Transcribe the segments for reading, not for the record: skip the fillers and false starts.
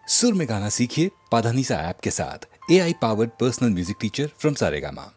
सुर में गाना सीखिए पाधानीसा ऐप के साथ। AI powered personal music teacher from Saregama.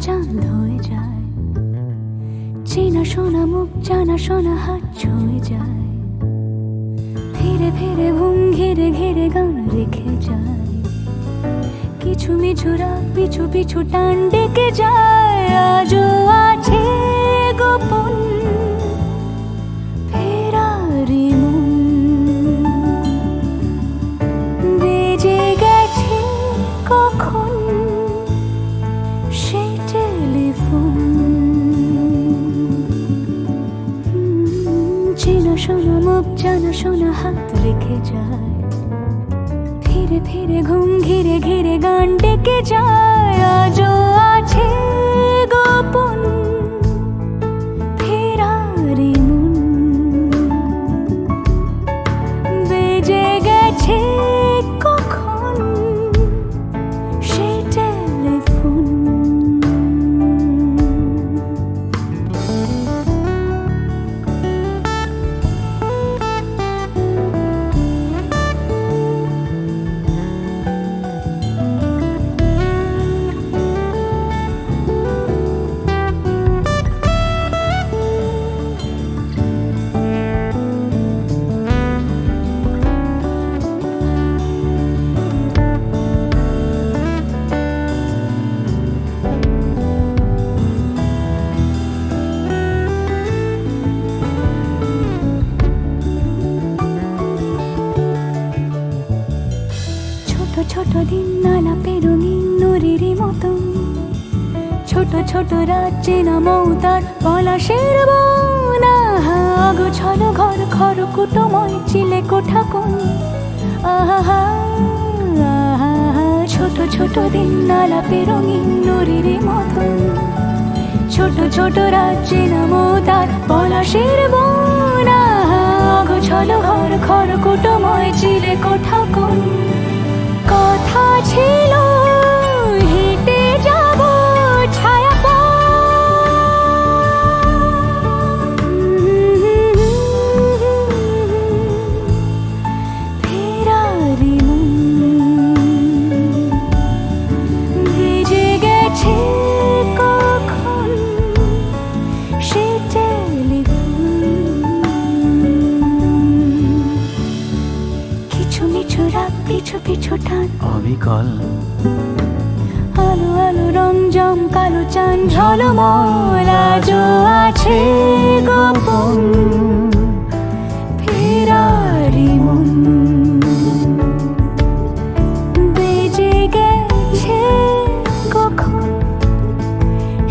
চাঁদ হয়ে যায়, চেনা শোনা মুখ জানা শোনা হাত ছুঁয়ে যায়, ফিরে ফিরে ঘুম ঘিরে ঘিরে গান রেখে যায়, কিছু মিছু রাত পিছু পিছু টান ডেকে যায়। আজও আছে গোপন ফেরারি মন, বেজে গেছে কখন সেই টেলিফোন। চেনা শোনা মুখ জানা শোনা হাত রেখে যায়, ফিরে ফিরে ঘুম ঘিরে ঘিরে গান ডেকে যায়। আজও আছে গোপন ফেরারি মন, বেজে গেছে কখন সেই টেলিফোন। ছোট দিন আলাপের রঙিন নুরির মতন, ছোট ছোট রাত চেনা মৌতার পলাশের বন। গোছানো ঘর খড়কুটোময় চিলে কোঠা কোন, আহা ছোট ছোট দিন আলাপের রঙিন নুরির মতন, ছোট ছোট রাত চেনা মৌতার পলাশের বন। গোছানো ঘর খড়কুটোময় চিলে কোঠা কোন, কথা ছিল হেঁটে যাব ছায়া ফেরারি মন, ভেজে গেছে কখন সে টেলিফোন। কিছু মিছু রাত পিছু পিছু টান অবিকল, আলো আলো রং জম কালো চান ঝলমল। আজও আছে গোপন ফেরারি মন, বেজে গেছে কখন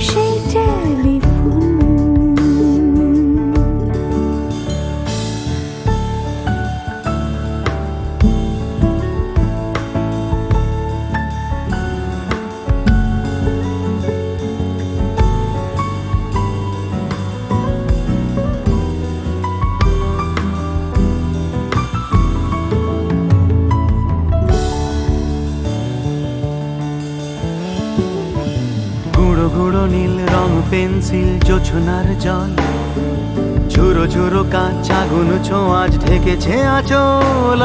সেই টেলিফোন। গুঁড়ো গুঁড়ো নীল রং পেন্সিল জোছনার জল, ঝুরো ঝুরো কাঁচ আগুন ছোঁয়াজ ঢেকেছে আঁচল।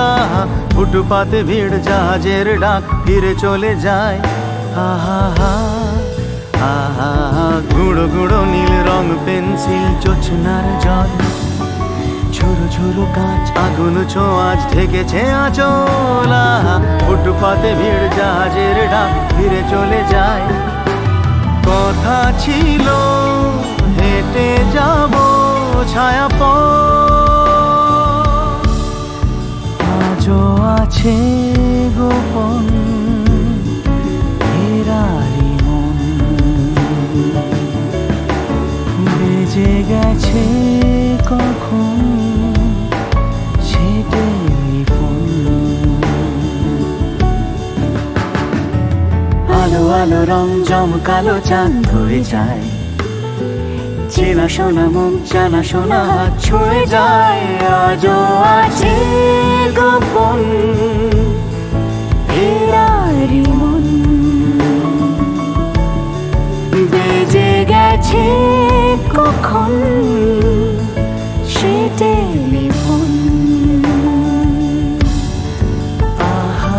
ফুটপাতে ভিড় জাহাজের ডাক ফিরে চলে যায়। আহা আহা গুঁড়ো গুঁড়ো নীল রং পেন্সিল জোছনার জল, ঝুরো ঝুরো কাঁচ আগুন ছোঁয়াজ ঢেকেছে আঁচল। ফুটপাতে ভিড় জাহাজের ডাক ফিরে চলে যায়। কথা ছিল হেঁটে যাব ছায়া আজও আছে গোপন ফেরারি মন, বেজে গেছে কখন সে টেলিফোন। আলো আলো রং জমকালো চাঁদ হয়ে যায়, চেনা শোনা মুখ জানা শোনা হাত ছুঁয়ে যায়। আজও আছে গোপন ফেরারি মন, বেজে গেছে কখন সে টেলিফোন। আহা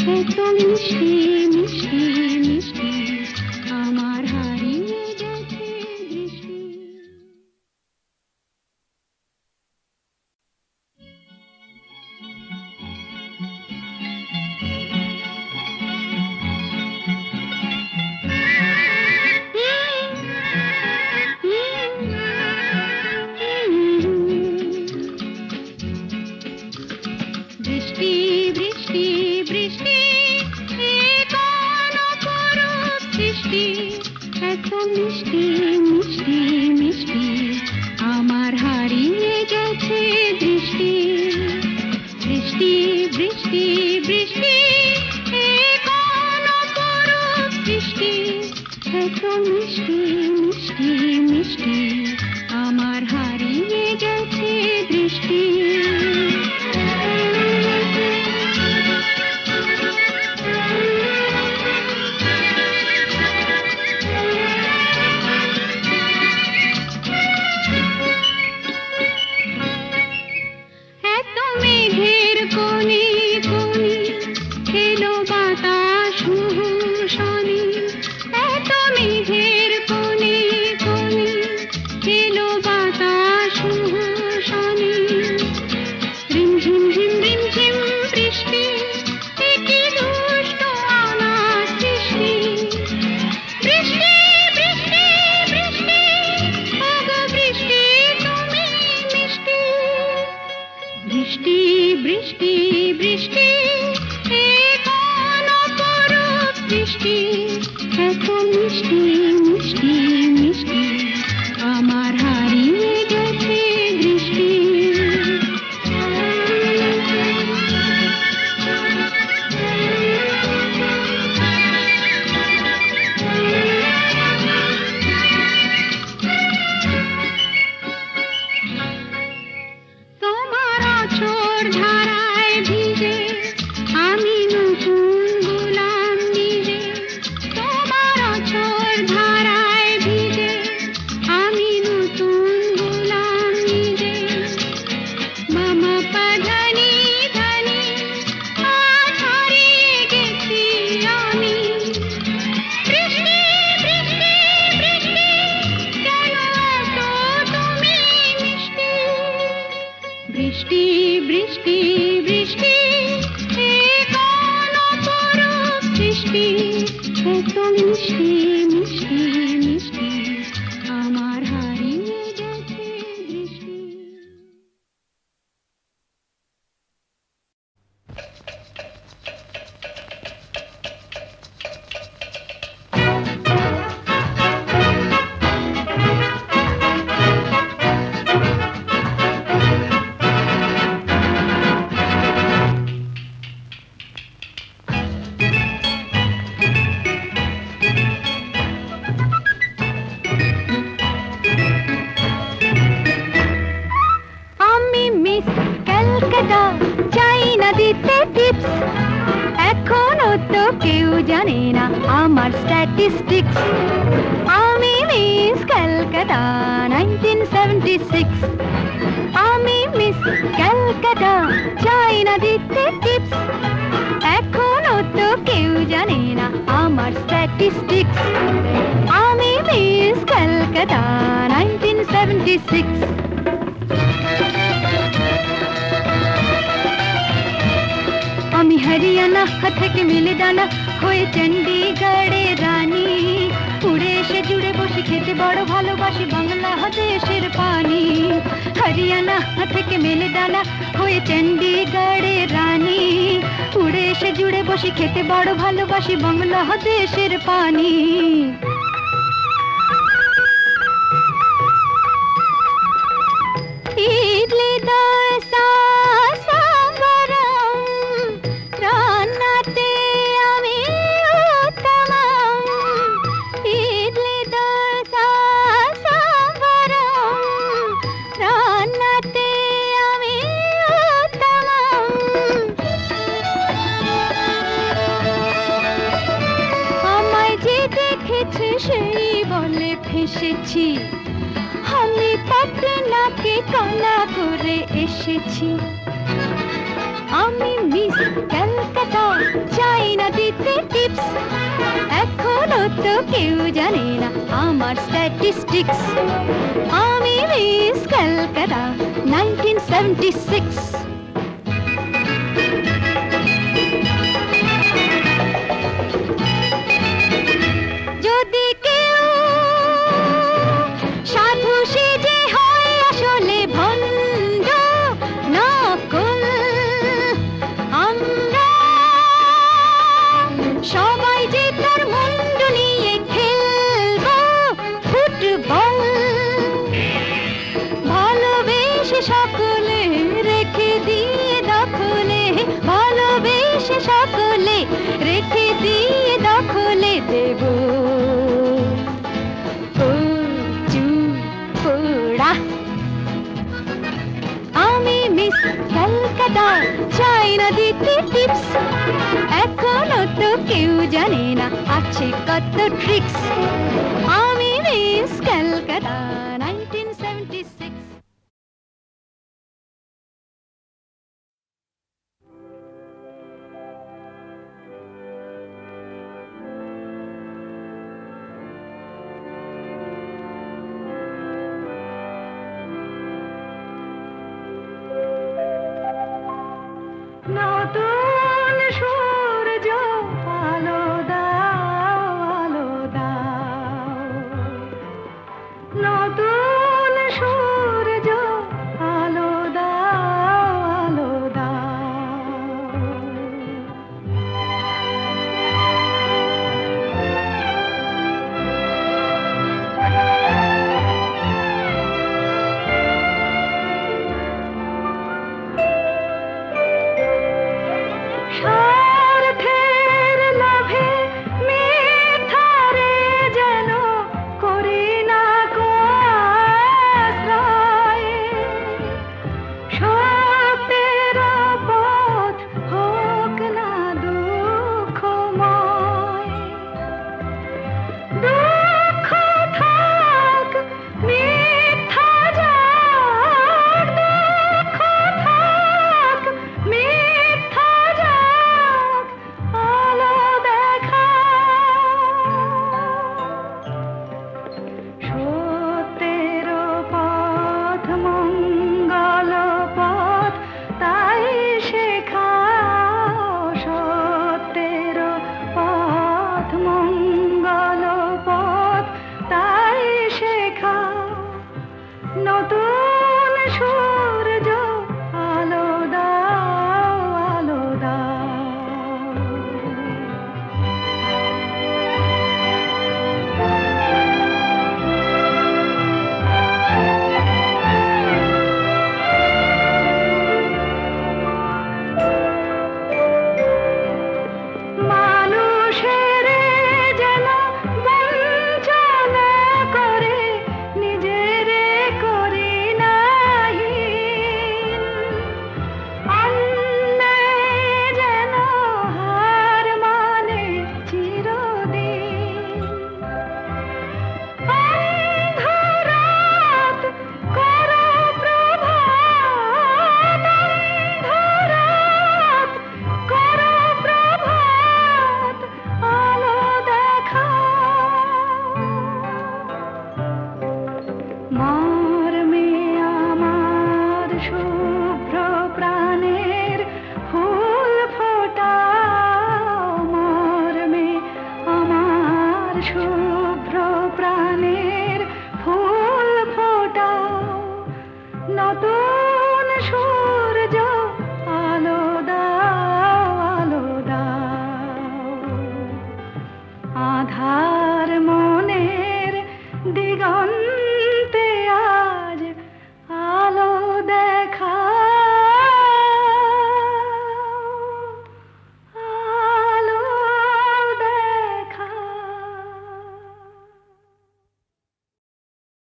এত মিষ্টি মিষ্টি মিষ্টি আমার হারিয়ে গেছে দৃষ্টি। বৃষ্টি বৃষ্টি বৃষ্টি এ কোন অপরূপ সৃষ্টি, এত মিষ্টি মিষ্টি মিষ্টি আমার হারিয়ে গেছে দৃষ্টি। বৃষ্টি বৃষ্টি বৃষ্টি এ কোন অপরূপ সৃষ্টি, এত মিষ্টি মিষ্টি মিষ্টি আমার হারিয়ে গেছে দৃষ্টি। বৃষ্টি বৃষ্টি বৃষ্টি এ কোন অপরূপ সৃষ্টি, এত মিষ্টি মিষ্টি মিষ্টি আমার হারিয়ে গেছে দৃষ্টি। ধারায় ভিজে আমি নতুন গোলাম নিজে, তোমার অঝোর ধারায় ভিজে আমি নতুন গোলাম নিজে। মামা পাধানি ধানি আজ হারিয়ে গেছি আমি। বৃষ্টি বৃষ্টি বৃষ্টি কেন এত তুমি মিষ্টি। বৃষ্টি বৃষ্টি বৃষ্টি এ কোন অপরূপ সৃষ্টি, এত মিষ্টি মিষ্টি মিষ্টি আমার হারিয়ে গেছে দৃষ্টি। চাই না দিতে টিপস, এখনো তো কেউ জানে না আমার স্ট্যাটিস্টিক্স। আমি মিস ক্যালকাটা 1976, আমি মিস ক্যালকাটা চাই না দিতে টিপস, এখনো তো কেউ জানে না আমার স্ট্যাটিস্টিক্স। আমি মিস ক্যালকাটা 1976। আমি হরিয়ানা থেকে মিলে দানা হয়ে চণ্ডীগড়ে রানী, উড়ে এসে জুড়ে বসে খেতে বড় ভালোবাসি বাংলাদেশের পানি। হরিয়ানা থেকে মিলে দানা হয়ে চণ্ডীগড়ে রানী, উড়ে এসে জুড়ে বসে খেতে বড় ভালোবাসি বাংলাদেশের পানি। ইডলি দোসা সাম্বারম রান্নাতে আমি উত্তমম। ইডলি দোসা সাম্বারম রান্নাতে আমি উত্তমম। আমায় যে দেখেছে সেই বলে ফেসেছি, আমি পাটনাকে কালা করে এসেছি। আমি মিস ক্যালকাটা চাই তো কেউ জানে না আমার স্ট্যাটিস্টিক্স। আমি মিস কলকাতা 1976। যদি কেউ সাধু সেজে হয় আসলে ভণ্ড নকল, আমরা সবাই যে তার মুন্ডু নিয়ে খেলবো ফুটবল। ভালোবেসে সকলে রেখে দিয়ে দখলে, ভালোবেসে সকলে রেখে দিয়ে দখলে দেব কচু পোড়া। আমি মিস কলকাতা, চাই না দিতে টিপস, এখনো তো কেউ জানে না আছে কত ট্রিক্স। আমি মিস কলকাতা 1976। নতুন